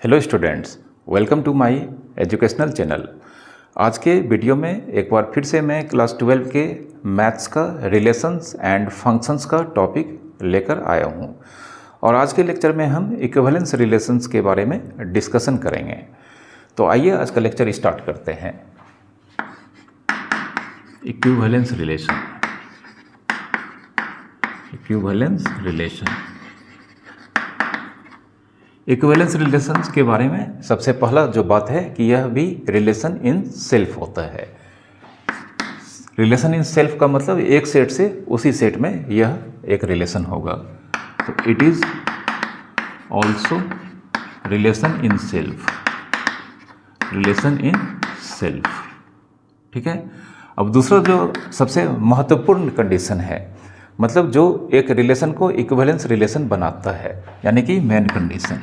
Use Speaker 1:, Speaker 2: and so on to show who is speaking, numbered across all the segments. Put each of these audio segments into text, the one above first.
Speaker 1: Hello students, welcome to my educational channel. आज के video में एक बार फिर से मैं क्लास 12 के मैथ्स का रिलेशंस एंड फंक्शंस का टॉपिक लेकर आया हूं और आज के लेक्चर में हम इक्विवेलेंस रिलेशंस के बारे में डिस्कशन करेंगे। तो आइए आज का लेक्चर स्टार्ट करते हैं। इक्विवेलेंस रिलेशन, इक्विवेलेंस रिलेशंस के बारे में सबसे पहला जो बात है कि यह भी रिलेशन इन सेल्फ होता है। रिलेशन इन सेल्फ का मतलब एक सेट से उसी सेट में यह एक रिलेशन होगा। तो it is also relation in self, ठीक है। अब दूसरा जो सबसे महत्वपूर्ण कंडीशन है, मतलब जो एक रिलेशन को इक्विवेलेंस रिलेशन बनाता है, यानी कि मेन कंडीशन।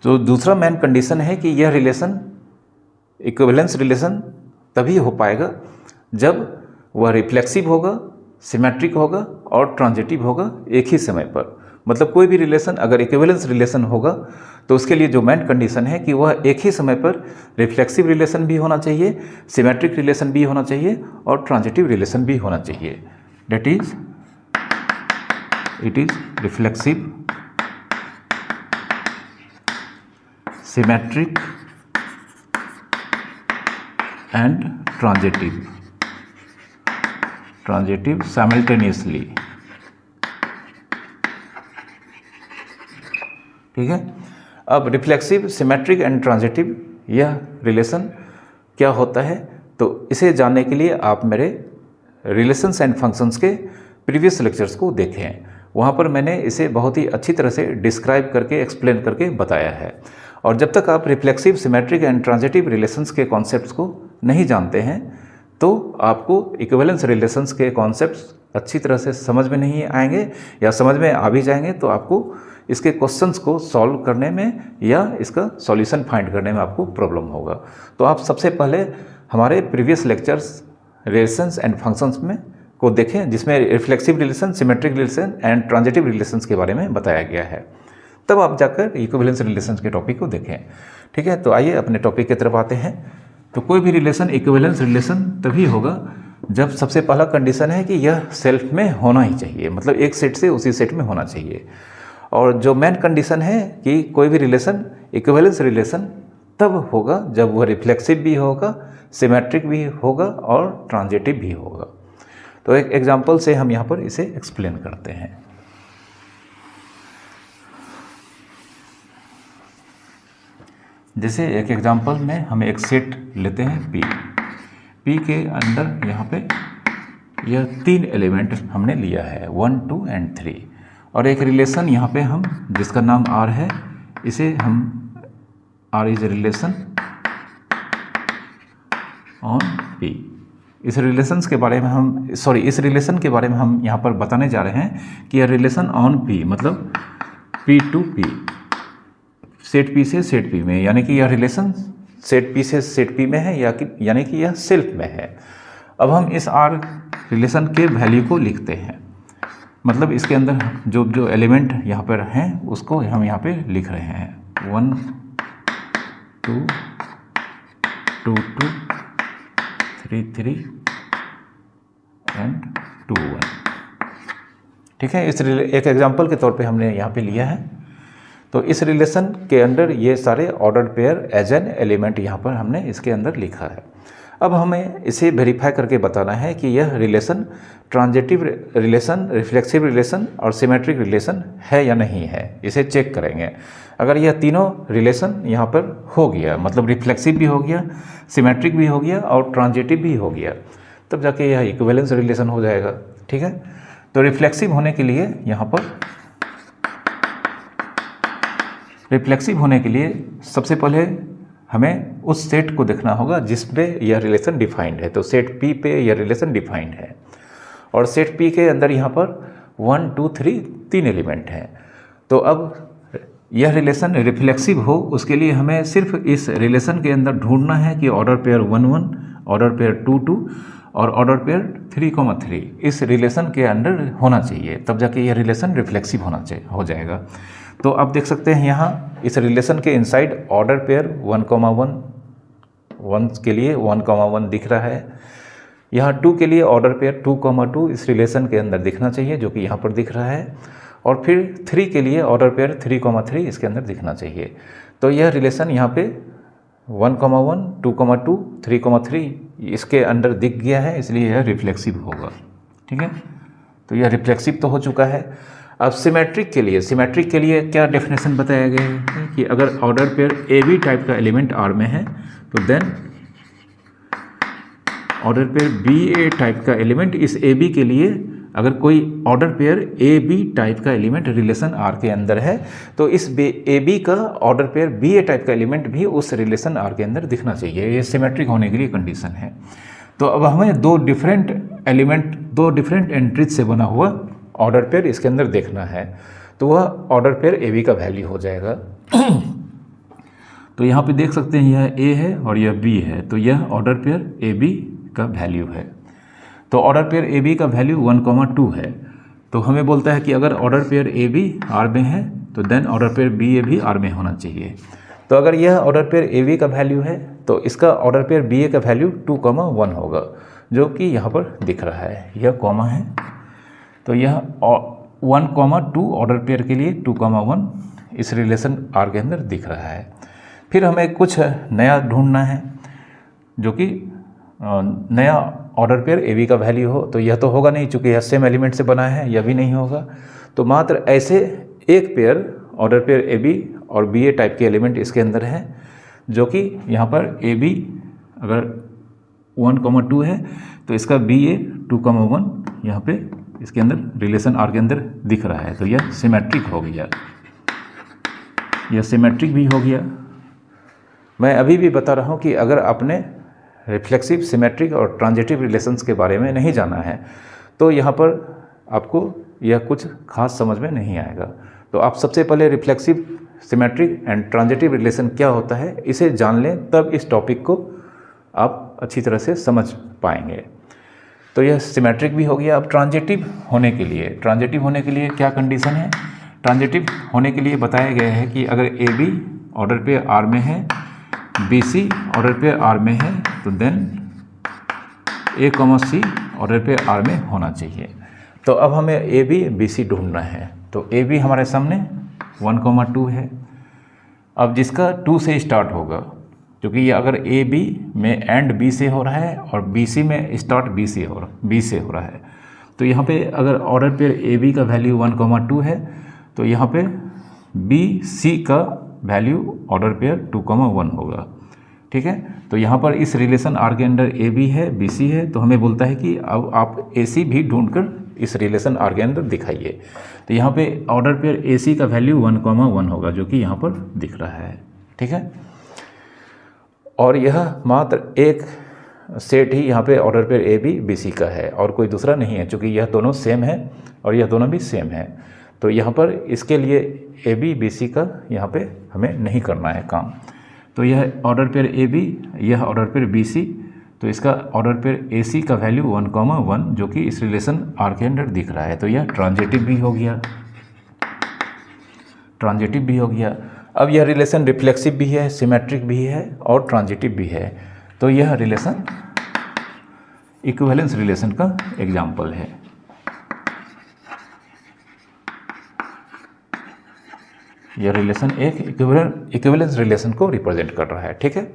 Speaker 1: तो दूसरा मेन कंडीशन है कि यह रिलेशन इक्विवेलेंस रिलेशन तभी हो पाएगा जब वह रिफ्लेक्सिव होगा, सिमेट्रिक होगा और ट्रांजिटिव होगा एक ही समय पर। मतलब कोई भी रिलेशन अगर इक्विवेलेंस रिलेशन होगा तो उसके लिए जो मेन कंडीशन है कि वह एक ही समय पर रिफ्लेक्सिव रिलेशन भी होना चाहिए, सिमेट्रिक रिलेशन भी होना चाहिए और ट्रांजिटिव रिलेशन भी होना चाहिए। That is it is reflexive, symmetric and transitive simultaneously, ठीक है। अब रिफ्लेक्सिव, सिमेट्रिक एंड ट्रांजिटिव यह रिलेशन क्या होता है, तो इसे जानने के लिए आप मेरे रिलेशंस एंड फंक्शंस के प्रीवियस लेक्चर्स को देखें। वहाँ पर मैंने इसे बहुत ही अच्छी तरह से डिस्क्राइब करके, एक्सप्लेन करके बताया है। और जब तक आप reflexive, symmetric and transitive relations के कॉन्सेप्ट्स को नहीं जानते हैं तो आपको इक्विवेलेंस रिलेशंस के कॉन्सेप्ट्स अच्छी तरह से समझ में नहीं आएंगे, या समझ में आ भी जाएंगे तो आपको इसके क्वेश्चंस को सॉल्व करने में या इसका सॉल्यूशन फाइंड करने में आपको प्रॉब्लम होगा। तो आप सबसे पहले हमारे previous lectures relations and functions में को देखें, जिसमें reflexive relation, symmetric relation and transitive relations के बारे में बताया गया है। तब आप जाकर इक्विवेलेंस रिलेशंस के टॉपिक को देखें, ठीक है। तो आइए अपने टॉपिक की तरफ आते हैं। तो कोई भी रिलेशन इक्विवेलेंस रिलेशन तभी होगा जब सबसे पहला कंडीशन है कि यह सेल्फ में होना ही चाहिए, मतलब एक सेट से उसी सेट में होना चाहिए। और जो मेन कंडीशन है कि कोई भी रिलेशन इक्विवेलेंस रिलेशन तब होगा जब वह रिफ्लेक्सिव भी होगा, सिमेट्रिक भी होगा और ट्रांजिटिव भी होगा। तो एक एग्जांपल से हम यहाँ पर इसे एक्सप्लेन करते हैं। जैसे एक एग्जांपल में हम एक सेट लेते हैं P के अंदर यहाँ पे यह 3 एलिमेंट हमने लिया है, 1, 2 एंड 3, और एक रिलेशन यहाँ पे हम जिसका नाम R है, इसे हम R is relation on P। इस रिलेशन के बारे में हम यहाँ पर बताने जा रहे हैं कि यह रिलेशन ऑन P मतलब P to P, set P से सेट P में, यानी कि यह रिलेशन सेट P से सेट P में है, यानी कि यह सेल्फ में है। अब हम इस R रिलेशन के वैल्यू को लिखते हैं, मतलब इसके अंदर जो एलिमेंट यहाँ पर हैं उसको हम यहाँ पे लिख रहे हैं। 1, 2, 2, 2, 3, 3 एंड 2, 1, ठीक है। इस एक एग्जांपल के तौर पे हमने यहाँ पे लिया है। तो इस रिलेशन के अंदर ये सारे ordered pair as an element यहाँ पर हमने इसके अंदर लिखा है। अब हमें इसे वेरीफाई करके बताना है कि यह relation transitive relation, reflexive relation और सिमेट्रिक रिलेशन है या नहीं है। इसे चेक करेंगे। अगर यह तीनों रिलेशन यहाँ पर हो गया, मतलब रिफ्लेक्सिव भी हो गया, सिमेट्रिक भी हो गया और ट्रांजिटिव भी हो गया, तब जाके यह इक्विवेलेंस रिलेशन हो जाएगा, ठीक है। तो रिफ्लेक्सिव होने के लिए यहाँ पर सबसे पहले हमें उस सेट को देखना होगा जिसपे यह रिलेशन डिफाइंड है। तो सेट P पे यह रिलेशन डिफाइंड है और सेट P के अंदर यहाँ पर 1, 2, 3 एलिमेंट हैं। तो अब यह रिलेशन रिफ्लेक्सिव हो, उसके लिए हमें सिर्फ इस रिलेशन के अंदर ढूंढना है कि ऑर्डर पेयर 1, 1, ऑर्डर पेयर 2, 2 और ऑर्डर पेयर 3,3 इस रिलेशन के अंडर होना चाहिए, तब जाके यह रिलेशन रिफ्लेक्सिव हो जाएगा। तो आप देख सकते हैं यहाँ इस रिलेशन के इनसाइड ऑर्डर पेयर 1,1 1 के लिए 1,1 दिख रहा है। यहाँ 2 के लिए ऑर्डर पेयर 2,2 इस रिलेशन के अंदर दिखना चाहिए, जो कि यहाँ पर दिख रहा है। और फिर 3 के लिए ऑर्डर पेयर 3,3 इसके अंदर दिखना चाहिए। तो यह रिलेशन यहाँ पे 1,1 2,2 3,3 इसके अंदर दिख गया है, इसलिए यह रिफ्लेक्सिव होगा। ठीक है, तो यह रिफ्लेक्सिव तो हो चुका है। अब सिमेट्रिक के लिए क्या डेफिनेशन बताया गया है कि अगर ऑर्डर पेयर AB टाइप का एलिमेंट R में है तो then order pair BA type का एलिमेंट इस AB के लिए, अगर कोई ऑर्डर पेयर AB टाइप का एलिमेंट रिलेशन R के अंदर है तो इस AB का ऑर्डर पेयर BA टाइप का एलिमेंट भी उस रिलेशन R के अंदर दिखना चाहिए। ये सिमेट्रिक होने के लिए कंडीशन है। तो अब हमें दो डिफरेंट एंट्रीज से बना हुआ ऑर्डर पेयर इसके अंदर देखना है, तो वह ऑर्डर पेयर AB का वैल्यू हो जाएगा। तो यहाँ पे देख सकते हैं यह A है और यह B है, तो यह ऑर्डर पेयर AB का वैल्यू है। तो ऑर्डर पेयर AB का वैल्यू 1,2 है। तो हमें बोलता है कि अगर ऑर्डर पेयर AB R में है तो देन ऑर्डर पेयर BA भी R में होना चाहिए। तो अगर यह ऑर्डर पेयर AB का वैल्यू है तो इसका ऑर्डर पेयर BA का वैल्यू 2,1 होगा, जो कि यहाँ पर दिख रहा है, यह कॉमा है। तो यह 1,2 ऑर्डर पेयर के लिए 2,1 इस रिलेशन R के अंदर दिख रहा है। फिर हमें कुछ नया ढूंढना है, जो कि नया ऑर्डर पेयर AB का वैल्यू हो। तो यह तो होगा नहीं, चूँकि यह सेम एलिमेंट से बना है, यह भी नहीं होगा। तो मात्र ऐसे एक पेयर ऑर्डर पेयर AB और BA टाइप के एलिमेंट इसके अंदर है, जो कि यहाँ पर AB अगर 1,2 है तो इसका BA 2,1 यहाँ पे इसके अंदर रिलेशन R के अंदर दिख रहा है। तो यह सिमेट्रिक हो गया, यह सिमेट्रिक भी हो गया। मैं अभी भी बता रहा हूँ कि अगर आपने रिफ्लेक्सिव, सिमेट्रिक और ट्रांजिटिव रिलेशंस के बारे में नहीं जाना है तो यहाँ पर आपको यह कुछ खास समझ में नहीं आएगा। तो आप सबसे पहले reflexive, symmetric and transitive relation क्या होता है इसे जान लें, तब इस टॉपिक को आप अच्छी तरह से समझ पाएंगे। तो यह सिमेट्रिक भी हो गया। अब ट्रांजिटिव होने के लिए क्या कंडीशन है? ट्रांजिटिव होने के लिए बताया गया है कि अगर AB ऑर्डर पेयर R में है, BC ऑर्डर पेयर R में है, तो then A, C order pair R में होना चाहिए। तो अब हमें AB BC ढूंढना है। तो AB हमारे सामने 1,2 है। अब जिसका 2 से स्टार्ट होगा, क्योंकि ये अगर AB में एंड B से हो रहा है और BC में स्टार्ट B से हो रहा है, तो यहाँ पे अगर ऑर्डर पेयर AB का वैल्यू 1,2 है तो यहाँ पे BC का वैल्यू ऑर्डर पेयर 2,1 होगा। ठीक है, तो यहाँ पर इस रिलेशन R के अंदर AB है, BC है, तो हमें बोलता है कि अब आप AC भी ढूंढकर इस रिलेशन R के अंदर दिखाइए। तो यहाँ पे ऑर्डर पेयर AC का वैल्यू 1,1 होगा, जो कि यहाँ पर दिख रहा है। ठीक है, और यह मात्र एक सेट ही यहाँ पे ऑर्डर पेयर AB BC का है और कोई दूसरा नहीं है, क्योंकि यह दोनों सेम है और यह दोनों भी सेम है। तो यहाँ पर इसके लिए AB BC का यहाँ पे हमें नहीं करना है काम। तो यह ऑर्डर पेयर AB, यह ऑर्डर पेयर BC, तो इसका ऑर्डर पेयर AC का वैल्यू 1,1 जो कि इस रिलेशन R के अंदर दिख रहा है। तो यह ट्रांजिटिव भी हो गया, अब यह रिलेशन रिफ्लेक्सिव भी है, सिमेट्रिक भी है और ट्रांजिटिव भी है। तो यह रिलेशन इक्विवेलेंस रिलेशन का एग्जाम्पल है। यह रिलेशन एक इक्विवेलेंस रिलेशन को रिप्रेजेंट कर रहा है। ठीक है,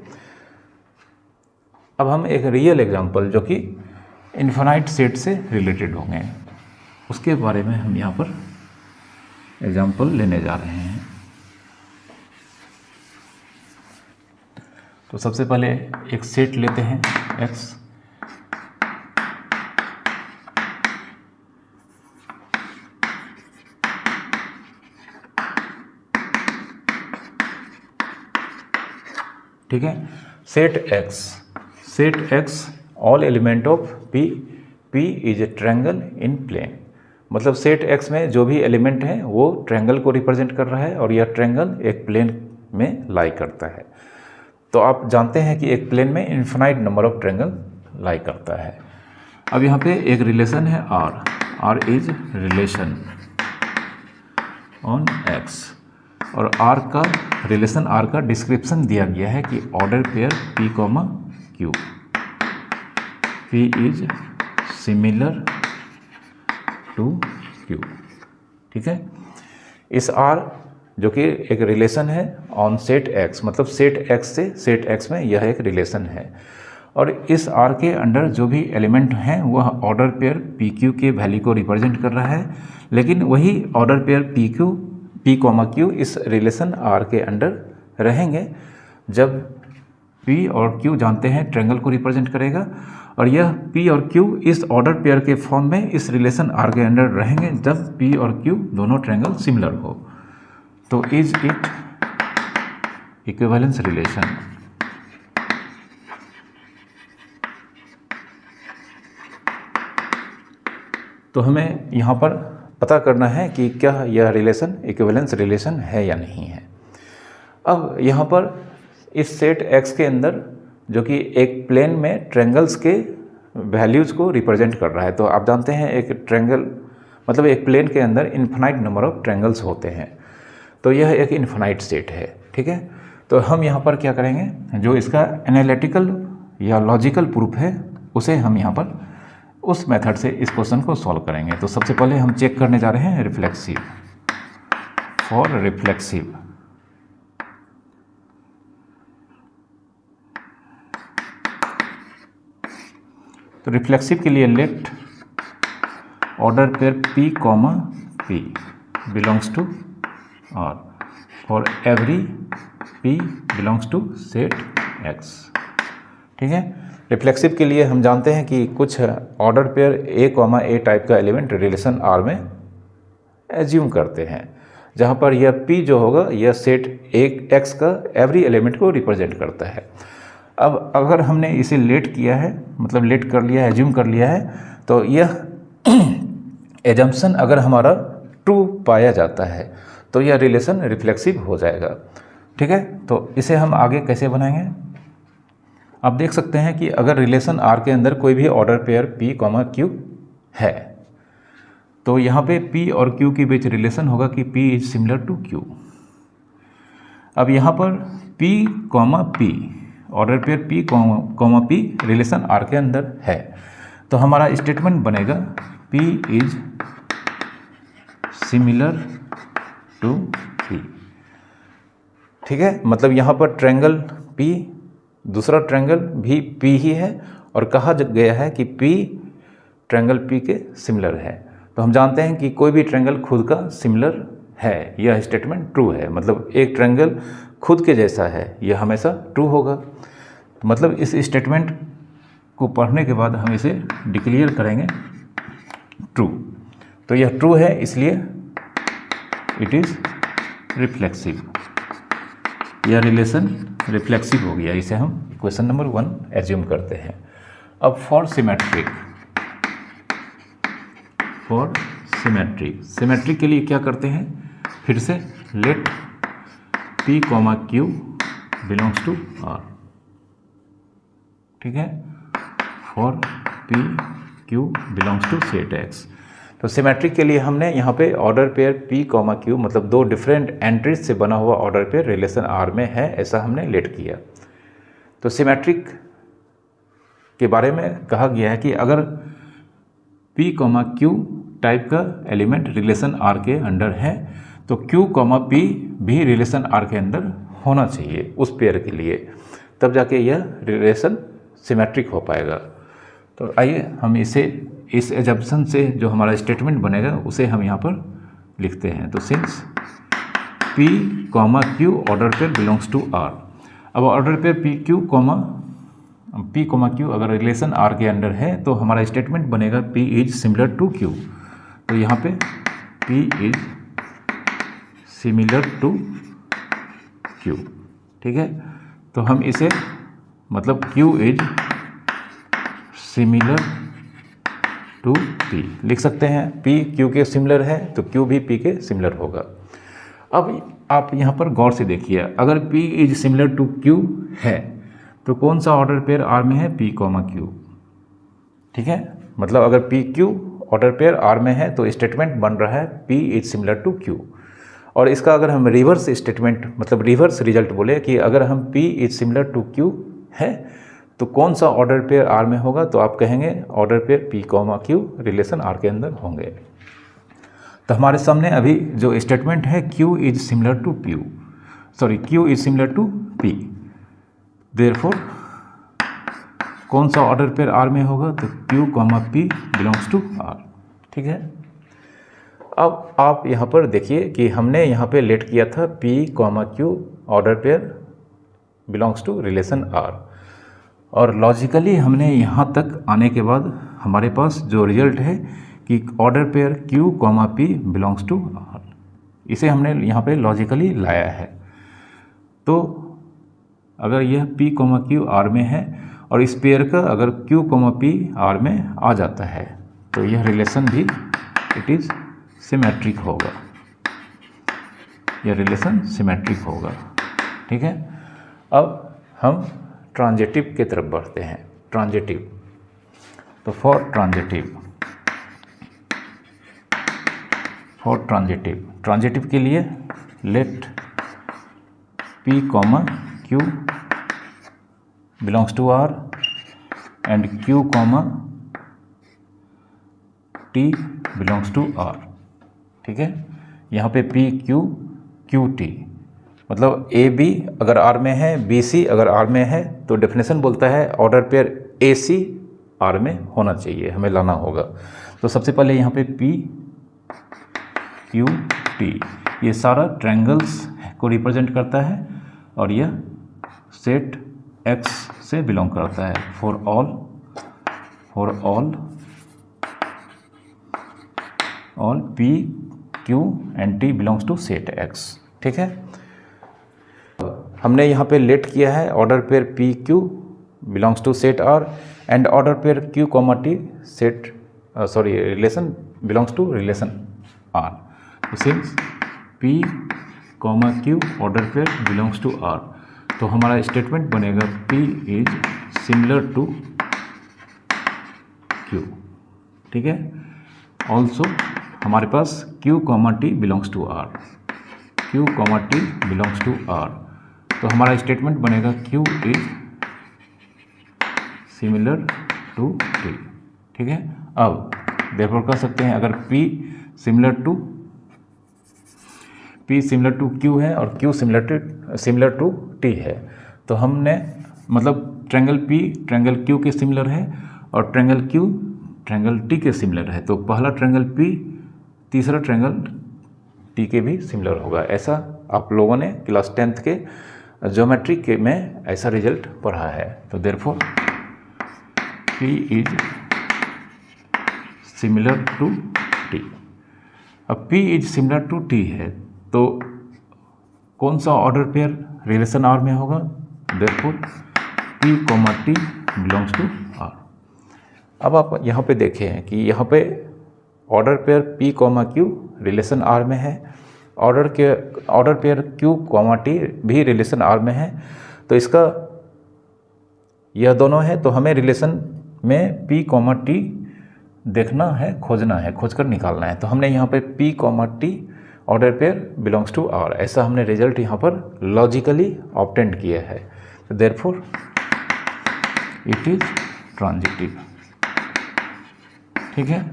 Speaker 1: अब हम एक रियल एग्जांपल जो कि इन्फिनाइट सेट से रिलेटेड होंगे, उसके बारे में हम यहाँ पर एग्जांपल लेने जा रहे हैं। तो सबसे पहले एक सेट लेते हैं X, ठीक है। Set X all element of P is a triangle in plane. मतलब सेट X में जो भी एलिमेंट है वो ट्रायंगल को रिप्रेजेंट कर रहा है और यह ट्रायंगल एक प्लेन में लाई करता है। तो आप जानते हैं कि एक प्लेन में infinite number of triangle lie करता है। अब यहाँ पे एक रिलेशन है R is relation on X, और R का रिलेशन R का डिस्क्रिप्शन दिया गया है कि order pair P, Q, P is similar to Q। ठीक है, इस R जो कि एक रिलेशन है ऑन सेट X, मतलब सेट X से सेट X में यह एक रिलेशन है, और इस R के अंडर जो भी एलिमेंट हैं वह ऑर्डर पेयर PQ के वैल्यू को रिप्रेजेंट कर रहा है, लेकिन वही ऑर्डर पेयर P, Q इस रिलेशन R के अंडर रहेंगे जब P और Q जानते हैं ट्रायंगल को रिप्रेजेंट करेगा, और यह P और Q इस ऑर्डर पेयर के फॉर्म में इस रिलेशन R के अंडर रहेंगे जब P और Q दोनों ट्रायंगल सिमिलर हो। तो इज इट इक्विवेलेंस रिलेशन। तो हमें यहाँ पर पता करना है कि क्या यह रिलेशन इक्विवेलेंस रिलेशन है या नहीं है। अब यहाँ पर इस सेट X के अंदर जो कि एक प्लेन में ट्रायंगल्स के वैल्यूज़ को रिप्रेजेंट कर रहा है, तो आप जानते हैं एक ट्रायंगल मतलब एक प्लेन के अंदर इन्फिनाइट नंबर ऑफ ट्रायंगल्स होते हैं, तो यह एक इन्फिनाइट सेट है। ठीक है, तो हम यहाँ पर क्या करेंगे, जो इसका एनालिटिकल या लॉजिकल प्रूफ है उसे हम यहाँ पर उस मेथड से इस क्वेश्चन को सॉल्व करेंगे। तो सबसे पहले हम चेक करने जा रहे हैं रिफ्लेक्सिव, फॉर रिफ्लेक्सिव। तो रिफ्लेक्सिव के लिए let order pair P, belongs to R for every P belongs to set X। ठीक है, रिफ्लेक्सिव के लिए हम जानते हैं कि कुछ ऑर्डर पेयर A टाइप का एलिमेंट रिलेशन R में एज्यूम करते हैं, जहाँ पर यह P जो होगा यह सेट X का एवरी एलिमेंट को रिप्रेजेंट करता है। अब अगर हमने इसे लेट किया है, मतलब लेट कर लिया है, एज्यूम कर लिया है, तो यह एजम्पशन अगर हमारा ट्रू पाया जाता है तो यह रिलेशन रिफ्लेक्सिव हो जाएगा। ठीक है, तो इसे हम आगे कैसे बनाएंगे, आप देख सकते हैं कि अगर रिलेशन R के अंदर कोई भी ऑर्डर पेयर P, Q है, तो यहाँ पे P और Q के बीच रिलेशन होगा कि P is similar to Q। अब यहाँ पर P, P order pair P, P relation R के अंदर है, तो हमारा स्टेटमेंट बनेगा P is similar to P। ठीक है, मतलब यहाँ पर ट्रायंगल P, दूसरा ट्रायंगल भी P ही है, और कहा गया है कि P ट्रायंगल P के सिमिलर है। तो हम जानते हैं कि कोई भी ट्रायंगल खुद का सिमिलर है, यह स्टेटमेंट ट्रू है, मतलब एक ट्रायंगल खुद के जैसा है, यह हमेशा ट्रू होगा। मतलब इस स्टेटमेंट को पढ़ने के बाद हम इसे डिक्लेयर करेंगे ट्रू। तो यह ट्रू है, इसलिए इट इज़ रिफ्लेक्सिव, यह रिलेशन रिफ्लेक्सिव हो गया। इसे हम क्वेश्चन नंबर 1 एज्यूम करते हैं। अब फॉर सिमेट्रिक के लिए क्या करते हैं, फिर से let P, Q belongs to R। ठीक है, for P, Q belongs to set X। तो सिमेट्रिक के लिए हमने यहाँ पे ऑर्डर पेयर P, Q मतलब दो डिफरेंट एंट्रीज से बना हुआ ऑर्डर पेयर रिलेशन R में है, ऐसा हमने लेट किया। तो सिमेट्रिक के बारे में कहा गया है कि अगर P, Q टाइप का एलिमेंट रिलेशन R के अंडर है तो Q, P भी रिलेशन R के अंदर होना चाहिए उस पेयर के लिए, तब जाके यह रिलेशन सिमेट्रिक हो पाएगा। तो आइए हम इसे इस एजम्पशन से जो हमारा स्टेटमेंट बनेगा उसे हम यहाँ पर लिखते हैं। तो since P, Q order pair belongs to R। अब ऑर्डर पेयर P, Q अगर रिलेशन R के अंडर है तो हमारा स्टेटमेंट बनेगा P is similar to Q। तो यहाँ पे P is similar to Q। ठीक है, तो हम इसे मतलब Q is similar to P लिख सकते हैं। P Q के सिमिलर है तो Q भी P के सिमिलर होगा। अब आप यहाँ पर गौर से देखिए, अगर P is similar to Q है तो कौन सा ऑर्डर पेयर R में है, P, Q। ठीक है, मतलब अगर P Q order pair R में है तो स्टेटमेंट बन रहा है P is similar to Q. और इसका अगर हम रिवर्स स्टेटमेंट मतलब रिवर्स रिजल्ट बोले कि अगर हम P is similar to Q है तो कौन सा ऑर्डर पेयर R में होगा, तो आप कहेंगे order pair P comma Q relation R के अंदर होंगे। तो हमारे सामने अभी जो स्टेटमेंट है Q is similar to Q is similar to P, therefore कौन सा ऑर्डर पेयर R में होगा, तो Q comma P belongs to R। ठीक है, अब आप यहाँ पर देखिए कि हमने यहाँ पे लेट किया था P comma Q order pair belongs to relation R, और लॉजिकली हमने यहाँ तक आने के बाद हमारे पास जो रिजल्ट है कि order pair Q comma P belongs to R, इसे हमने यहाँ पे लॉजिकली लाया है। तो अगर यह P कॉमा Q R में है और इस पेयर का अगर Q कॉमा P R में आ जाता है तो यह रिलेशन भी इट इज़ सिमेट्रिक होगा, यह रिलेशन सिमेट्रिक होगा। ठीक है, अब हम ट्रांजिटिव की तरफ बढ़ते हैं। ट्रांजिटिव, तो फॉर ट्रांजिटिव के लिए let P comma Q belongs to R and Q comma T belongs to R। ठीक है, यहाँ पे P Q Q T मतलब A B अगर R में है, B C अगर R में है तो डेफिनेशन बोलता है order pair A C R में होना चाहिए, हमें लाना होगा। तो सबसे पहले यहाँ पे P Q T ये सारा ट्रायंगल्स को रिप्रेजेंट करता है और यह सेट X से बिलोंग करता है। For all P Q and T belongs to set X। ठीक है, हमने यहाँ पे लेट किया है order pair P Q belongs to set R and order pair Q comma T set relation belongs to relation R। Since P comma Q order pair belongs to R, तो हमारा statement बनेगा P is similar to Q। ठीक है, also हमारे पास Q comma T belongs to R, Q comma T belongs to R, तो हमारा statement बनेगा Q is similar to T। ठीक है, अब देयरफॉर कर सकते हैं अगर P सिमिलर टू Q है और Q सिमिलर टू T है तो हमने मतलब ट्रायंगल P ट्रायंगल Q के सिमिलर है और ट्रायंगल Q ट्रायंगल T के सिमिलर है, तो पहला ट्रायंगल P तीसरा ट्रायंगल T के भी सिमिलर होगा। ऐसा आप लोगों ने क्लास 10th के ज्योमेट्री के में ऐसा रिजल्ट पढ़ा है। तो therefore P is similar to T। अब P is similar to T है तो कौन सा ऑर्डर पेयर रिलेशन R में होगा, therefore P comma T belongs to R। अब आप यहाँ पे देखें कि यहाँ पे order pair P comma Q relation R में है, order pair Q comma T भी रिलेशन R में है, तो इसका यह दोनों है तो हमें रिलेशन में P कॉमा T देखना है, खोजकर निकालना है। तो हमने यहाँ पे P comma T order pair belongs to R ऐसा हमने रिजल्ट यहाँ पर लॉजिकली ऑब्टेंड किया है। तो देयरफॉर इट इज ट्रांजिटिव। ठीक है,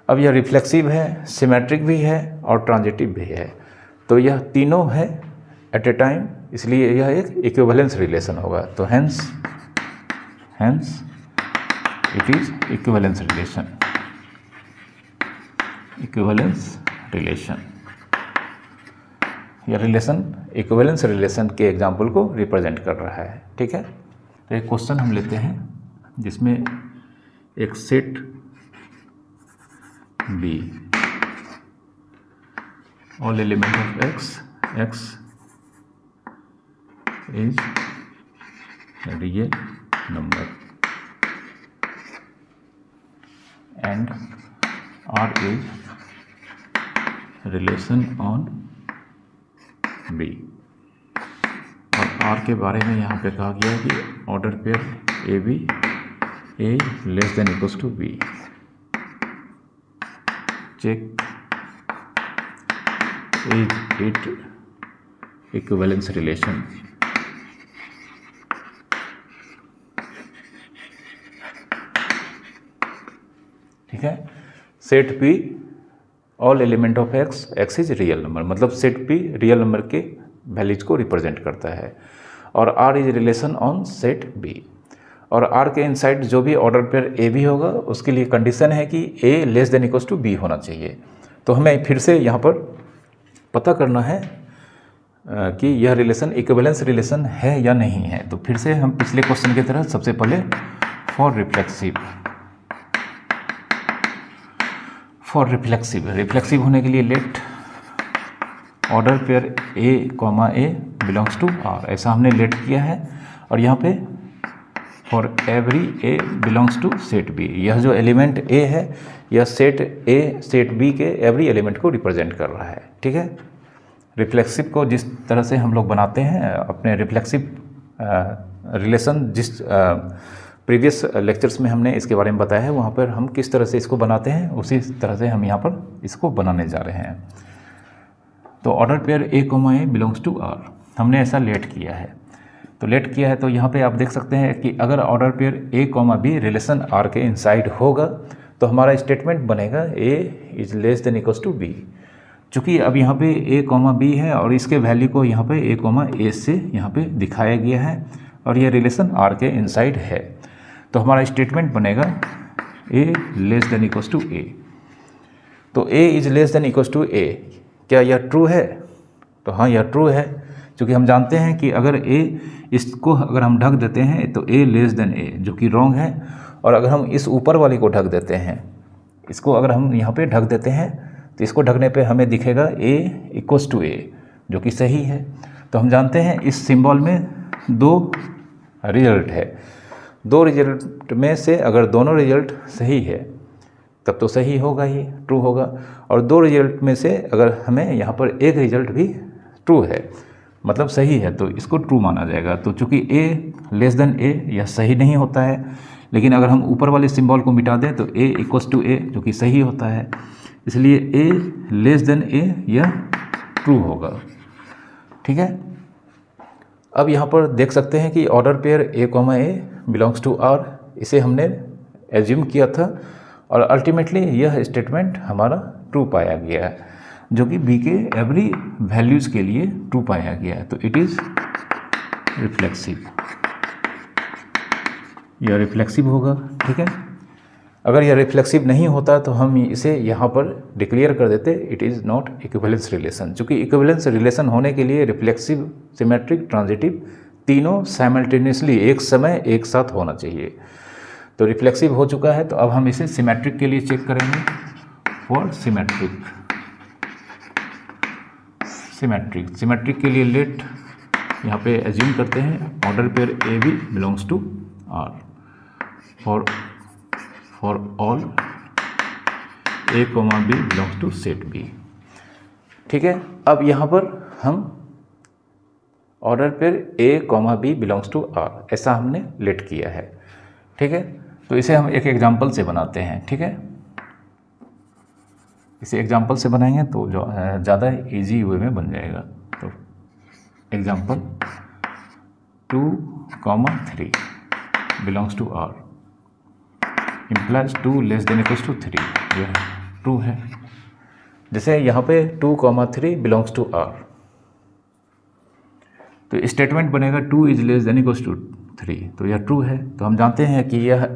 Speaker 1: अब यह रिफ्लेक्सिव है, सिमेट्रिक भी है और ट्रांजिटिव भी है, तो यह तीनों है एट ए टाइम, इसलिए यह एक इक्विवेलेंस रिलेशन होगा। तो hence it is equivalence relation. यह रिलेशन इक्विवेलेंस रिलेशन के एग्जाम्पल को रिप्रेजेंट कर रहा है। ठीक है, तो एक क्वेश्चन हम लेते हैं जिसमें एक set B all element of X is real number and R is relation on B। और R के बारे में यहाँ पे कहा गया कि order pair AB A less than equals to B, check is it equivalence relation. ठीक है, set P all element of X, X is real number, मतलब सेट पी रियल नंबर के वैल्यूज को रिप्रेजेंट करता है, और R is relation on set B, और R के इनसाइड जो भी ऑर्डर पेयर ए भी होगा उसके लिए कंडीशन है कि a less than equals to b होना चाहिए। तो हमें फिर से यहाँ पर पता करना है कि यह रिलेशन इक्विवेलेंस रिलेशन है या नहीं है। तो फिर से हम पिछले क्वेश्चन की तरह सबसे पहले फॉर रिफ्लेक्सिव होने के लिए let order pair A comma A belongs to R, ऐसा हमने लेट किया है। और यहाँ पे for every A belongs to set B, यह जो एलिमेंट ए है यह सेट ए सेट बी के एवरी एलिमेंट को रिप्रेजेंट कर रहा है। ठीक है, रिफ्लेक्सिव को जिस तरह से हम लोग बनाते हैं अपने रिफ्लेक्सिव रिलेशन, जिस प्रीवियस लेक्चर्स में हमने इसके बारे में बताया है, वहाँ पर हम किस तरह से इसको बनाते हैं उसी तरह से हम यहाँ पर इसको बनाने जा रहे हैं। तो order pair A comma A belongs to R हमने ऐसा लेट किया है। तो लेट किया है तो यहाँ पे आप देख सकते हैं कि अगर ऑर्डर पेयर ए कॉमा बी रिलेशन आर के इनसाइड होगा तो हमारा स्टेटमेंट बनेगा a is less than equals to b. चूँकि अब यहाँ पे ए कॉमा बी है और इसके वैल्यू को यहाँ पे ए कॉमा ए से यहाँ पे दिखाया गया है और यह रिलेशन आर के इनसाइड है, तो हमारा स्टेटमेंट बनेगा a less than equals to a. तो a is less than equals to a, क्या यह ट्रू है? तो हाँ, यह ट्रू है, क्योंकि हम जानते हैं कि अगर ए इसको अगर हम ढक देते हैं तो ए लेस देन ए, जो कि रॉन्ग है। और अगर हम इस ऊपर वाले को ढक देते हैं, इसको अगर हम यहाँ पे ढक देते हैं तो इसको ढकने पे हमें दिखेगा ए इक्वल्स टू ए, जो कि सही है। तो हम जानते हैं इस सिंबल में दो रिजल्ट है, दो रिजल्ट में से अगर दोनों रिजल्ट सही है तब तो सही होगा ही, ट्रू होगा। और दो रिजल्ट में से अगर हमें यहाँ पर एक रिजल्ट भी ट्रू है, मतलब सही है, तो इसको ट्रू माना जाएगा। तो चूँकि ए लेस देन ए यह सही नहीं होता है, लेकिन अगर हम ऊपर वाले सिंबल को मिटा दें तो ए इक्वल्स टू ए, जो कि सही होता है, इसलिए ए लेस देन ए यह ट्रू होगा। ठीक है, अब यहाँ पर देख सकते हैं कि order pair A comma A belongs to R, इसे हमने एज्यूम किया था और अल्टीमेटली यह स्टेटमेंट हमारा ट्रू पाया गया है, जो कि बी के एवरी वैल्यूज़ के लिए ट्रू पाया गया है। तो इट इज़ रिफ्लेक्सिव, यह रिफ्लेक्सिव होगा। ठीक है, अगर यह रिफ्लेक्सिव नहीं होता तो हम इसे यहाँ पर डिक्लेयर कर देते it is not equivalence relation. चूँकि इक्विवेलेंस रिलेशन होने के लिए रिफ्लेक्सिव, सिमेट्रिक, ट्रांजिटिव तीनों साइमल्टेनियसली एक समय एक साथ होना चाहिए। तो रिफ्लेक्सिव हो चुका है, तो अब हम इसे सिमेट्रिक के लिए चेक करेंगे। फॉर सिमेट्रिक के लिए लेट यहाँ पे एज्यूम करते हैं order pair A B belongs to R for all A comma B belongs to set B. ठीक है, अब यहाँ पर हम order pair A comma B belongs to R ऐसा हमने लेट किया है। ठीक है, तो इसे हम एक एग्जाम्पल से बनाते हैं। ठीक है, इसे एग्जाम्पल से बनाएंगे तो जो ज़्यादा इजी वे में बन जाएगा। तो example 2,3 belongs to R implies 2 less than equals to 3, यह ट्रू है। जैसे यहाँ पे 2,3 बिलोंग्स टू आर, तो स्टेटमेंट बनेगा 2 is less than equals to 3, तो यह ट्रू है। तो हम जानते हैं कि यह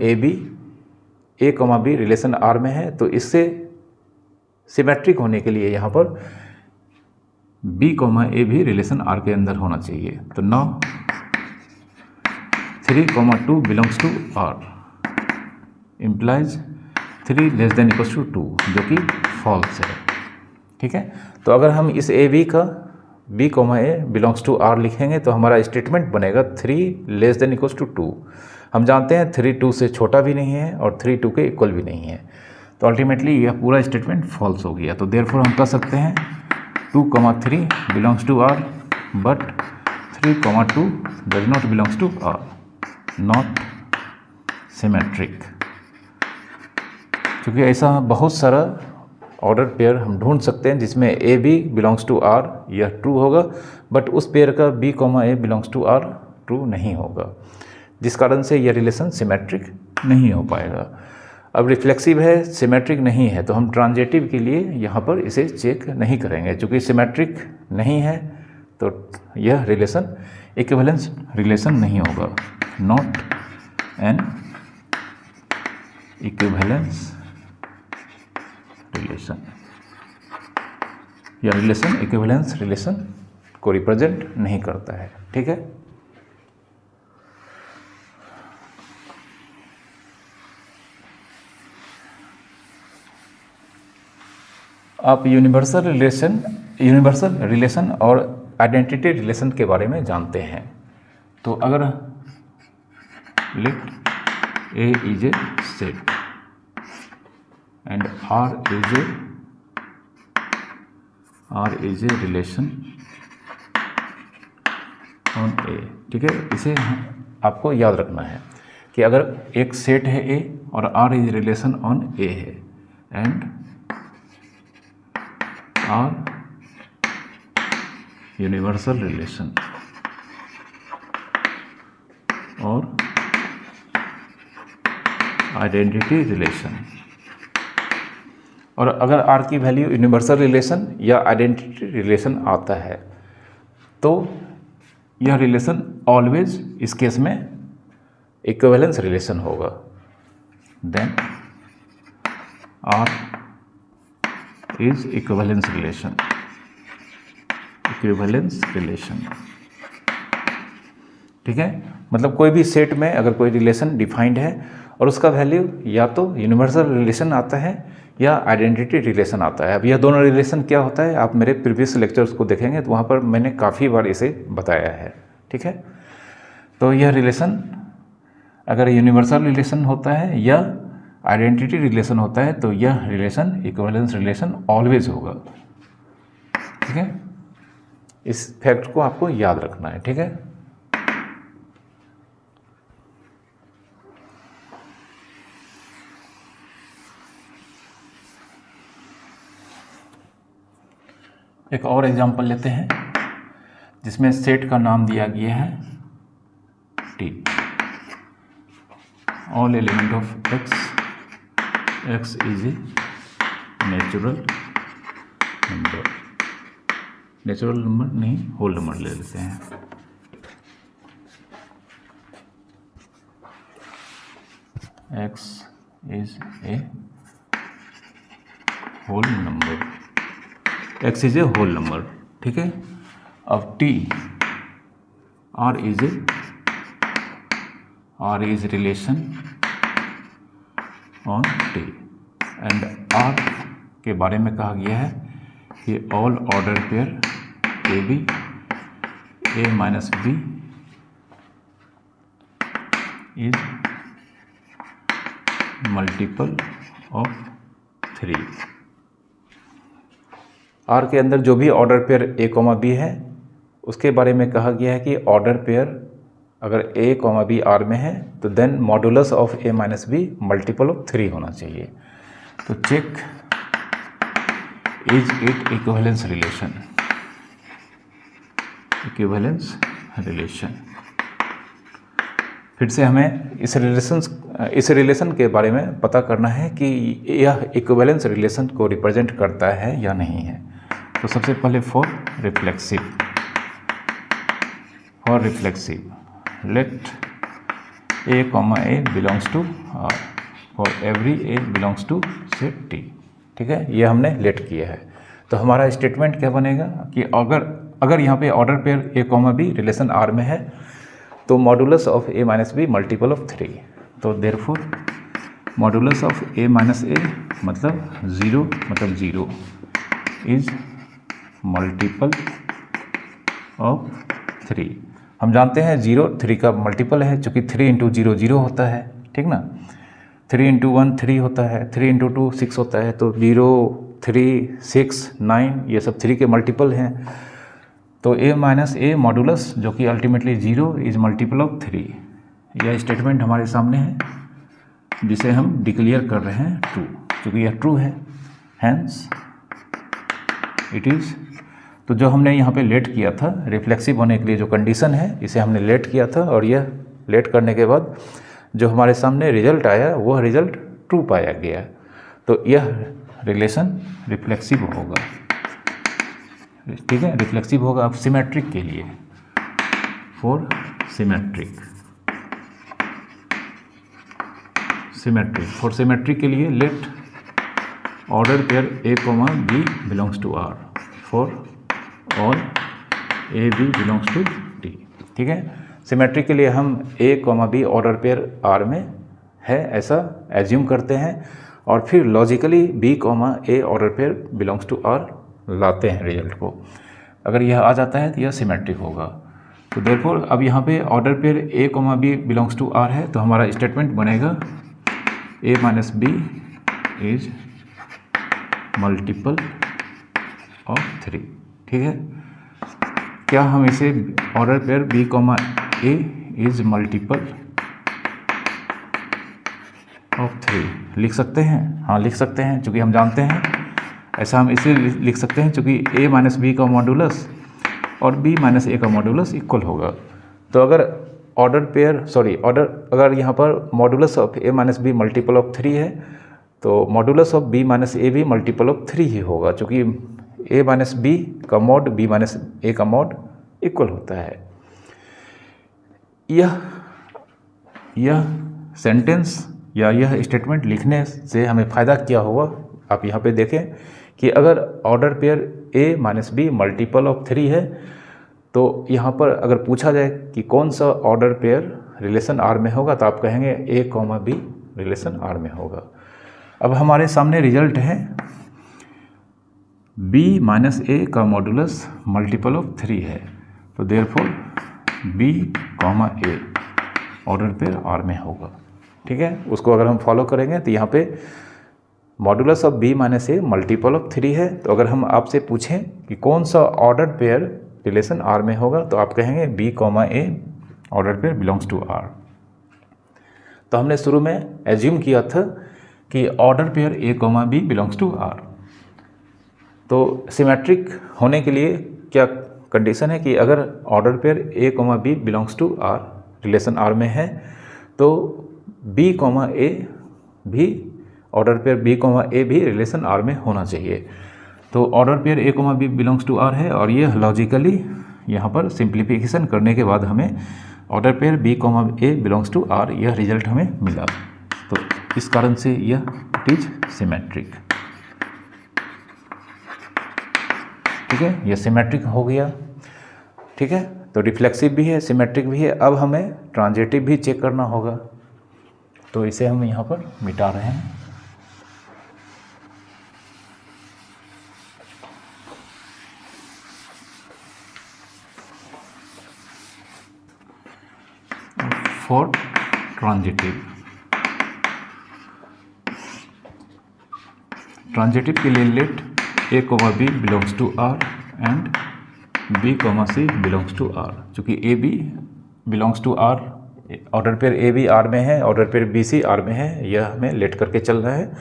Speaker 1: ए कॉमा बी रिलेशन आर में है, तो इससे सिमेट्रिक होने के लिए यहाँ पर बी कॉमा ए भी रिलेशन आर के अंदर होना चाहिए। तो now 3,2 belongs to R implies 3 less than equals to 2, जो कि फॉल्स है। ठीक है, तो अगर हम इस ए बी का B comma A belongs to R लिखेंगे तो हमारा स्टेटमेंट बनेगा 3 लेस देन इक्वल्स टू 2। हम जानते हैं 3 2 से छोटा भी नहीं है और 3 2 के इक्वल भी नहीं है, तो अल्टीमेटली यह पूरा स्टेटमेंट फॉल्स हो गया। तो देयरफॉर हम कह सकते हैं 2,3 belongs to R but 3,2 does not belongs to R, not symmetric. क्योंकि ऐसा बहुत सारा ऑर्डर पेयर हम ढूंढ सकते हैं जिसमें A B belongs to R, यह ट्रू होगा, बट उस पेयर का B comma A belongs to R true नहीं होगा, जिस कारण से यह रिलेशन सिमेट्रिक नहीं हो पाएगा। अब रिफ्लेक्सिव है, सिमेट्रिक नहीं है, तो हम ट्रांजिटिव के लिए यहाँ पर इसे चेक नहीं करेंगे। चूँकि सिमेट्रिक नहीं है तो यह रिलेशन इक्विवेलेंस रिलेशन नहीं होगा, नॉट एन इक्विवेलेंस रिलेशन। यह रिलेशन इक्विवेलेंस रिलेशन को रिप्रेजेंट नहीं करता है। ठीक है, आप यूनिवर्सल रिलेशन और आइडेंटिटी रिलेशन के बारे में जानते हैं। तो अगर let A is a set and R is a relation on A, ठीक है, इसे आपको याद रखना है कि अगर एक सेट है ए और R is relation on A है एंड आर यूनिवर्सल रिलेशन और आइडेंटिटी रिलेशन, और अगर आर की वैल्यू यूनिवर्सल रिलेशन या आइडेंटिटी रिलेशन आता है तो यह रिलेशन ऑलवेज इस केस में इक्विवेलेंस रिलेशन होगा। Then R is equivalence relation, ठीक है। मतलब कोई भी सेट में अगर कोई रिलेशन डिफाइंड है और उसका वैल्यू या तो यूनिवर्सल रिलेशन आता है या आइडेंटिटी रिलेशन आता है। अब यह दोनों रिलेशन क्या होता है, आप मेरे प्रीवियस लेक्चर्स को देखेंगे तो वहाँ पर मैंने काफ़ी बार इसे बताया है। ठीक है, तो यह रिलेशन अगर यूनिवर्सल रिलेशन होता है या आइडेंटिटी रिलेशन होता है तो यह रिलेशन इक्विवेलेंस रिलेशन ऑलवेज होगा। ठीक है, इस फैक्ट को आपको याद रखना है। ठीक है, एक और एग्जांपल लेते हैं जिसमें सेट का नाम दिया गया है T. All element of X is a natural number नहीं, होल नंबर ले लेते हैं। X is a whole number, X is a whole number. ठीक है, अब T R is relation on T and R के बारे में कहा गया है कि all order pair A B A minus B is multiple of 3। R के अंदर जो भी ऑर्डर पेयर ए कॉमा बी है उसके बारे में कहा गया है कि ऑर्डर पेयर अगर ए कॉमा बी आर में है तो then modulus of A minus B multiple of 3 होना चाहिए। तो check is it equivalence relation. फिर से हमें इस रिलेशन के बारे में पता करना है कि यह इक्विवेलेंस रिलेशन को रिप्रेजेंट करता है या नहीं है। तो सबसे पहले for reflexive let A comma A belongs to R for every A belongs to set T. ठीक है, ये हमने लेट किया है। तो हमारा स्टेटमेंट क्या बनेगा कि अगर यहाँ पे ऑर्डर पेयर ए कॉमा बी रिलेशन आर में है तो modulus of A minus B multiple of 3। तो therefore modulus of A minus a मतलब 0 इज मल्टीपल ऑफ 3। हम जानते हैं 0 3 का मल्टीपल है, चूँकि 3 × 0 0 होता है। ठीक ना, 3 × 1 3 होता है, 3 × 2 6 होता है। तो 0 3 6 9 ये सब 3 के मल्टीपल हैं। तो ए माइनस ए मॉडुलस जो कि अल्टीमेटली 0 इज मल्टीपल ऑफ 3। यह स्टेटमेंट हमारे सामने है। जिसे हम डिक्लेयर कर रहे हैं ट्रू, क्योंकि यह ट्रू है, हैंस इट इज़। तो जो हमने यहाँ पे लेट किया था रिफ्लेक्सिव होने के लिए जो कंडीशन है, इसे हमने लेट किया था, और यह लेट करने के बाद जो हमारे सामने रिजल्ट आया वह रिजल्ट ट्रू पाया गया। तो यह रिलेशन रिफ्लेक्सिव होगा, ठीक है, रिफ्लेक्सिव होगा। अब सिमेट्रिक के लिए, फॉर सिमेट्रिक के लिए let order pair A, B belongs to R for all A, B belongs to D, ठीक है। सिमेट्रिक के लिए हम A, B order pair R में है ऐसा एज्यूम करते हैं, और फिर logically B, A order pair belongs to R लाते हैं रिजल्ट को। अगर यह आ जाता है तो यह सिमेट्रिक होगा। तो देयरफॉर अब यहाँ पे order pair A, B belongs to R है, तो हमारा स्टेटमेंट बनेगा A minus B is multiple of 3, ठीक है। क्या हम इसे order pair B, A is multiple of 3 लिख सकते हैं? हाँ, लिख सकते हैं, क्योंकि हम जानते हैं ऐसा हम इसे लिख सकते हैं क्योंकि A माइनस B का मॉडुलस और B माइनस A का मॉडुलस इक्वल होगा। तो अगर अगर यहाँ पर modulus of A minus B multiple of 3 है, तो modulus of B minus A भी मल्टीपल ऑफ 3 ही होगा, क्योंकि A माइनस B का मॉड B माइनस A का मॉड इक्वल होता है। यह सेंटेंस या यह स्टेटमेंट लिखने से हमें फ़ायदा क्या हुआ, आप यहाँ पे देखें कि अगर order pair A minus B multiple of 3 है, तो यहाँ पर अगर पूछा जाए कि कौन सा ऑर्डर पेयर रिलेशन R में होगा, तो आप कहेंगे A, B रिलेशन R में होगा। अब हमारे सामने रिजल्ट है B माइनस A का मॉडुलस मल्टीपल ऑफ 3 है, तो therefore B, A order pair R में होगा, ठीक है। उसको अगर हम फॉलो करेंगे तो यहाँ पे modulus of B minus A multiple of 3 है, तो अगर हम आपसे पूछें कि कौन सा ऑर्डर पेयर रिलेशन R में होगा, तो आप कहेंगे B, A order pair belongs to R। तो हमने शुरू में एज्यूम किया था कि order pair A, B belongs to R। तो सिमेट्रिक होने के लिए क्या कंडीशन है कि अगर order pair A, B belongs to R relation R में है, तो B, A भी ऑर्डर पेयर B, A भी रिलेशन R में होना चाहिए। तो order pair A, B belongs to R है, और यह लॉजिकली यहाँ पर सिंप्लीफिकेशन करने के बाद हमें order pair B, A belongs to R यह रिजल्ट हमें मिला। तो इस कारण से यह इट इज सिमेट्रिक, ठीक है, यह सिमेट्रिक हो गया, ठीक है। तो रिफ्लेक्सिव भी है, सिमेट्रिक भी है। अब हमें ट्रांजिटिव भी चेक करना होगा, तो इसे हम यहाँ पर मिटा रहे हैं। फॉर ट्रांजिटिव के लिए let A, B belongs to R and B, C belongs to R। चूँकि A, B belongs to R, order pair A, B R में है, order pair B, C R में है, यह हमें लेट करके चल रहा है,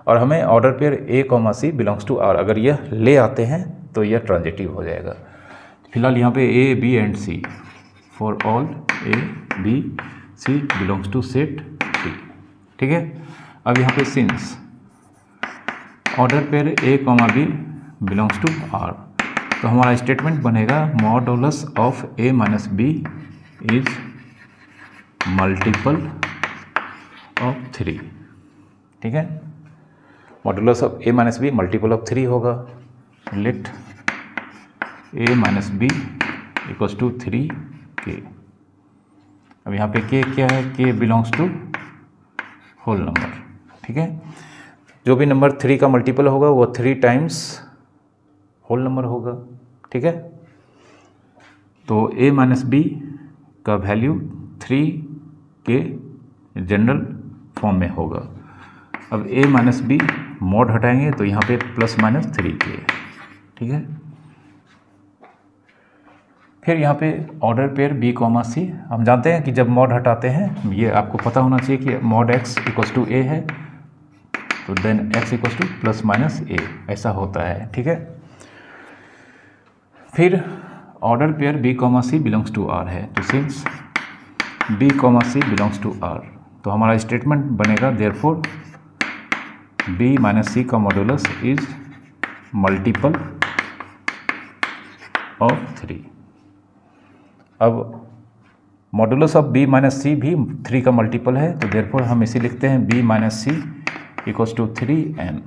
Speaker 1: और हमें order pair A, C belongs to R अगर यह ले आते हैं तो यह ट्रांजिटिव हो जाएगा। फिलहाल यहाँ पे A, B and C for all A, B, C belongs to set D, ठीक है। अब यहाँ पे since order pair A, B belongs to R, तो हमारा स्टेटमेंट बनेगा modulus of A minus B is multiple of 3, ठीक है। Modulus of A minus B multiple of 3 होगा। Let A minus B equals to 3K। अब यहाँ पे K क्या है? K belongs to whole number, ठीक है। जो भी नंबर 3 का मल्टीपल होगा वो 3 टाइम्स होल नंबर होगा, ठीक है। तो A माइनस B का वैल्यू 3 के जनरल फॉर्म में होगा। अब A माइनस B मॉड हटाएंगे तो यहाँ पे प्लस माइनस 3K, ठीक है। फिर यहाँ पे ऑर्डर पेयर बी कॉमा सी, हम जानते हैं कि जब मॉड हटाते हैं, ये आपको पता होना चाहिए कि mod x equals to a है, तो then x equals to plus minus a, ऐसा होता है, ठीक है। फिर order pair b comma C belongs to R है, तो since b comma C belongs to R, तो हमारा स्टेटमेंट बनेगा देयरफॉर बी माइनस सी का मॉडुलस इज मल्टीपल ऑफ 3। अब मॉडुलस ऑफ बी माइनस सी भी 3 का मल्टीपल है, तो देयरफॉर हम इसे लिखते हैं B minus C equals to 3m।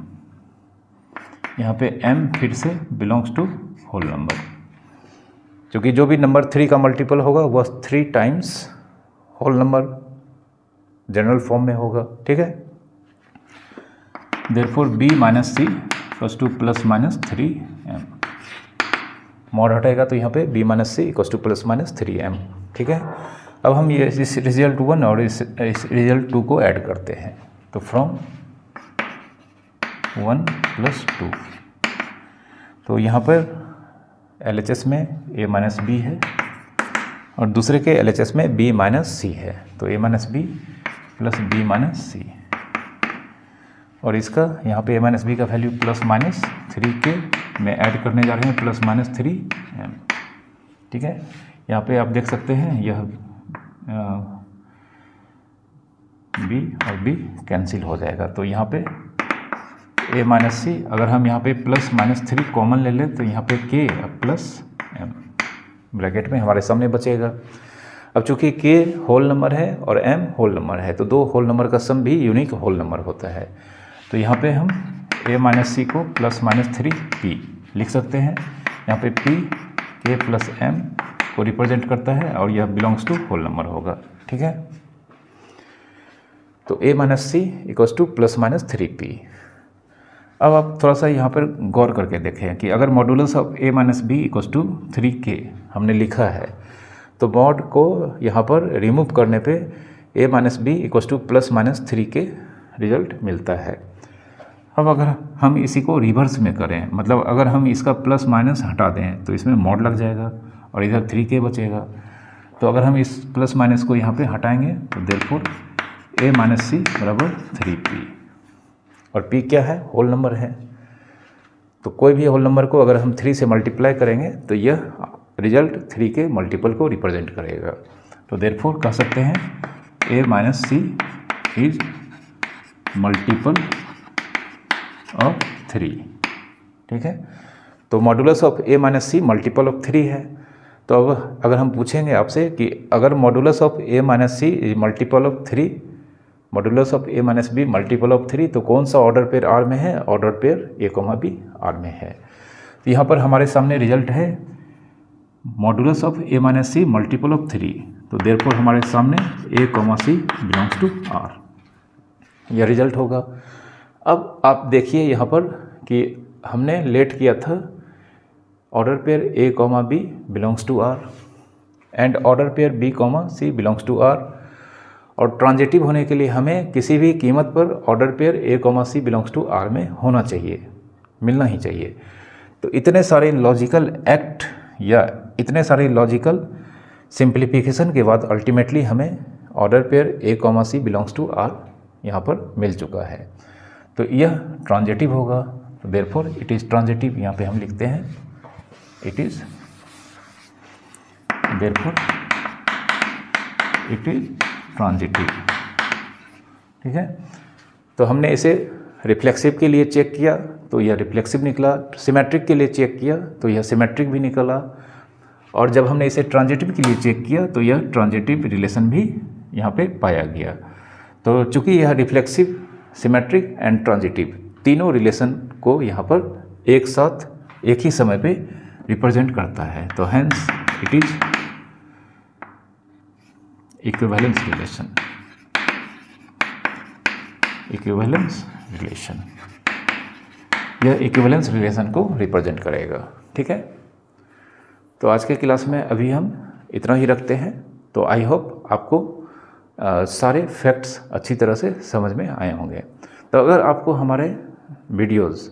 Speaker 1: यहाँ पे m फिर से बिलोंग्स टू होल नंबर, क्योंकि जो भी नंबर 3 का मल्टीपल होगा वह 3 times whole number general form में होगा, ठीक है। Therefore b minus C equals to plus minus 3m, mod हटेगा तो यहाँ पे b minus C equals to plus minus 3m, ठीक है। अब हम ये इस रिजल्ट 1 और इस रिजल्ट 2 को ऐड करते हैं, तो फ्रॉम 1 प्लस 2, तो यहाँ पर LHS में a माइनस बी है और दूसरे के LHS में b माइनस सी है, तो a minus b plus b minus c, और इसका यहाँ पे a माइनस बी का वैल्यू प्लस माइनस 3k में ऐड करने जा रहे हैं, प्लस माइनस 3m, ठीक है। यहाँ पे आप देख सकते हैं यह b और b कैंसिल हो जाएगा, तो यहाँ पे a माइनस सी, अगर हम यहाँ पे प्लस माइनस 3 कॉमन ले लें तो यहाँ पे k प्लस m ब्रैकेट में हमारे सामने बचेगा। अब चूंकि k होल नंबर है और m होल नंबर है, तो दो होल नंबर का सम भी यूनिक होल नंबर होता है, तो यहाँ पे हम a माइनस सी को प्लस माइनस 3p लिख सकते हैं। यहाँ पे p k प्लस m को रिप्रेजेंट करता है और यह बिलोंग्स टू होल नंबर होगा, ठीक है। तो a minus C equals to plus minus 3p। अब आप थोड़ा सा यहाँ पर गौर करके देखें कि अगर modulus of a minus B equals to 3k हमने लिखा है, तो मॉड को यहाँ पर रिमूव करने पे a minus B equals to plus minus 3k result मिलता है। अब अगर हम इसी को रिवर्स में करें, मतलब अगर हम इसका प्लस माइनस हटा दें तो इसमें मॉड लग जाएगा और इधर 3k बचेगा, तो अगर हम इस प्लस माइनस को यहाँ पे हटाएंगे तो देयरफॉर a माइनस सी बराबर 3p, और p क्या है, होल नंबर है, तो कोई भी होल नंबर को अगर हम 3 से मल्टीप्लाई करेंगे तो यह रिजल्ट 3 के मल्टीपल को रिप्रेजेंट करेगा, तो देयरफॉर कह सकते हैं a minus C is multiple of 3, ठीक है। तो modulus of a minus C multiple of 3 है, तो अब अगर हम पूछेंगे आपसे कि अगर modulus of a minus C is multiple of 3, modulus of a minus B multiple of 3, तो कौन सा ऑर्डर पेयर R में है, order pair a comma B R में है। तो यहाँ पर हमारे सामने रिजल्ट है modulus of a minus C multiple of 3, तो देयरफॉर हमारे सामने a comma C belongs to R, यह रिजल्ट होगा। अब आप देखिए यहाँ पर कि हमने लेट किया था order pair a comma B belongs to R and order pair b comma C belongs to R, और ट्रांजिटिव होने के लिए हमें किसी भी कीमत पर order pair a comma C belongs to R में होना चाहिए, मिलना ही चाहिए। तो इतने सारे लॉजिकल एक्ट या इतने सारे लॉजिकल सिंप्लीफिकेशन के बाद अल्टीमेटली हमें order pair a comma C belongs to R यहाँ पर मिल चुका है, तो यह ट्रांजिटिव होगा, तो देयरफॉर इट इज़ ट्रांजिटिव, यहाँ पे हम लिखते हैं it is, therefore it is transitive, ठीक है। तो हमने इसे रिफ्लेक्सिव के लिए चेक किया तो यह रिफ्लेक्सिव निकला, सिमेट्रिक के लिए चेक किया तो यह सिमेट्रिक भी निकला, और जब हमने इसे ट्रांजिटिव के लिए चेक किया तो यह ट्रांजिटिव रिलेशन भी यहाँ पे पाया गया। तो चूँकि यह रिफ्लेक्सिव, सिमेट्रिक एंड ट्रांजिटिव तीनों रिलेशन को यहाँ पर एक साथ एक ही समय पे रिप्रेजेंट करता है, तो hence it is equivalence relation, equivalence relation, यह इक्विवेलेंस रिलेशन को रिप्रेजेंट करेगा, ठीक है। तो आज के क्लास में अभी हम इतना ही रखते हैं, तो आई होप आपको सारे फैक्ट्स अच्छी तरह से समझ में आए होंगे। तो अगर आपको हमारे वीडियोस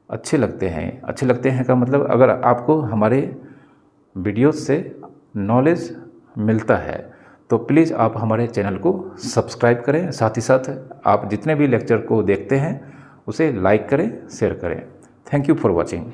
Speaker 1: अच्छे लगते हैं का मतलब अगर आपको हमारे वीडियोस से नॉलेज मिलता है। तो प्लीज़ आप हमारे चैनल को सब्सक्राइब करें, साथ ही साथ आप जितने भी लेक्चर को देखते हैं उसे लाइक करें, शेयर करें। Thank you for watching.